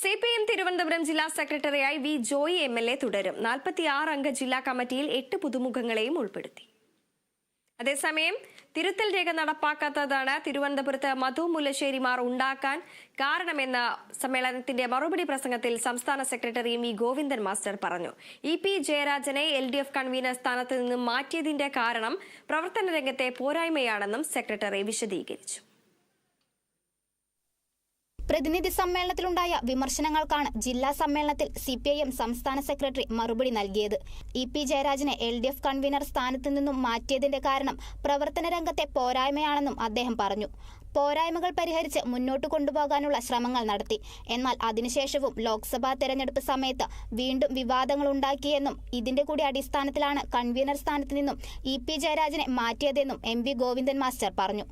CPM Thiruvananthapuram ജില്ലാ സെക്രട്ടറിയായി V Joy MLA തുടരും. 46 അംഗ ജില്ലാ കമ്മിറ്റിയിൽ 8 പുതുമുഖങ്ങളെയും ഉൾപ്പെടുത്തി. അതേസമയം തിരുത്തൽ രേഖ നടപ്പാക്കാത്തതാണ് തിരുവനന്തപുരത്ത് മധു മുല്ലശ്ശേരിമാർ ഉണ്ടാക്കാൻ കാരണമെന്ന സമ്മേളനത്തിന്റെ മറുപടി പ്രസംഗത്തിൽ സംസ്ഥാന സെക്രട്ടറി വി ഗോവിന്ദൻ മാസ്റ്റർ പറഞ്ഞു. EP ജയരാജനെ LDF കൺവീനർ സ്ഥാനത്ത് നിന്നും മാറ്റിയതിന്റെ കാരണം പ്രവർത്തന രംഗത്തെ പോരായ്മയാണെന്നും സെക്രട്ടറി വിശദീകരിച്ചു. പ്രതിനിധി സമ്മേളനത്തിലുണ്ടായ വിമർശനങ്ങൾക്കാണ് ജില്ലാ സമ്മേളനത്തിൽ CPIM സംസ്ഥാന സെക്രട്ടറി മറുപടി നൽകിയത്. EP ജയരാജനെ LDF കൺവീനർ സ്ഥാനത്തു നിന്നും മാറ്റിയതിന്റെ കാരണം പ്രവർത്തന രംഗത്തെ പോരായ്മയാണെന്നും അദ്ദേഹം പറഞ്ഞു. പോരായ്മകൾ പരിഹരിച്ച് മുന്നോട്ട് കൊണ്ടുപോകാനുള്ള ശ്രമങ്ങൾ നടത്തി. എന്നാൽ അതിനുശേഷവും ലോക്സഭാ തെരഞ്ഞെടുപ്പ് സമയത്ത് വീണ്ടും വിവാദങ്ങൾ ഉണ്ടാക്കിയെന്നും ഇതിന്റെ കൂടി അടിസ്ഥാനത്തിലാണ് കൺവീനർ സ്ഥാനത്ത് നിന്നും EP ജയരാജനെ മാറ്റിയതെന്നും MV ഗോവിന്ദൻ മാസ്റ്റർ പറഞ്ഞു.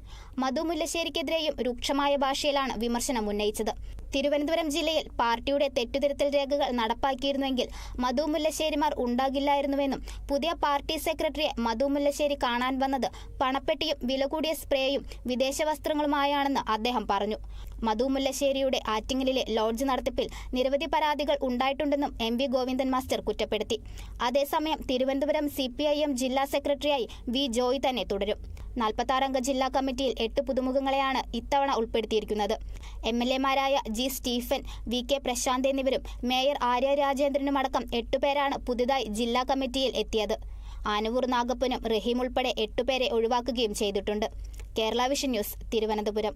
മധു മുല്ലശ്ശേരിക്കെതിരെയും രൂക്ഷമായ ഭാഷയിലാണ് വിമർശനം ഉന്നയിച്ചത്. തിരുവനന്തപുരം ജില്ലയിൽ പാർട്ടിയുടെ തെറ്റുതിരുത്തൽ രേഖകൾ നടപ്പാക്കിയിരുന്നുവെങ്കിൽ മധു മുല്ലശ്ശേരിമാർ ഉണ്ടാകില്ലായിരുന്നുവെന്നും പുതിയ പാർട്ടി സെക്രട്ടറിയെ മധു മുല്ലശ്ശേരി കാണാൻ വന്നത് പണപ്പെട്ടിയും വില കൂടിയ സ്പ്രേയും വിദേശ വസ്ത്രങ്ങളുമായാണെന്ന് അദ്ദേഹം പറഞ്ഞു. മധു മുല്ലശ്ശേരിയുടെ ആറ്റിങ്ങലിലെ ലോഡ്ജ് നടത്തിപ്പിൽ നിരവധി പരാതികൾ ഉണ്ടായിട്ടുണ്ടെന്നും MV ഗോവിന്ദൻ മാസ്റ്റർ കുറ്റപ്പെടുത്തി. അതേസമയം തിരുവനന്തപുരം CPIM ജില്ലാ സെക്രട്ടറിയായി വി ജോയി തന്നെ തുടരും. 46 അംഗ ജില്ലാ കമ്മിറ്റിയിൽ 8 പുതുമുഖങ്ങളെയാണ് ഇത്തവണ ഉൾപ്പെടുത്തിയിരിക്കുന്നത്. MLAമാരായ G സ്റ്റീഫൻ, VK പ്രശാന്ത് എന്നിവരും മേയർ ആര്യ രാജേന്ദ്രനുമടക്കം 8 പേരാണ് പുതുതായി ജില്ലാ കമ്മിറ്റിയിൽ എത്തിയത്. ആനവൂർ നാഗപ്പനും റഹീം ഉൾപ്പെടെ 8 പേരെ ഒഴിവാക്കുകയും ചെയ്തിട്ടുണ്ട്. Kerala vision news, Thiruvananthapuram.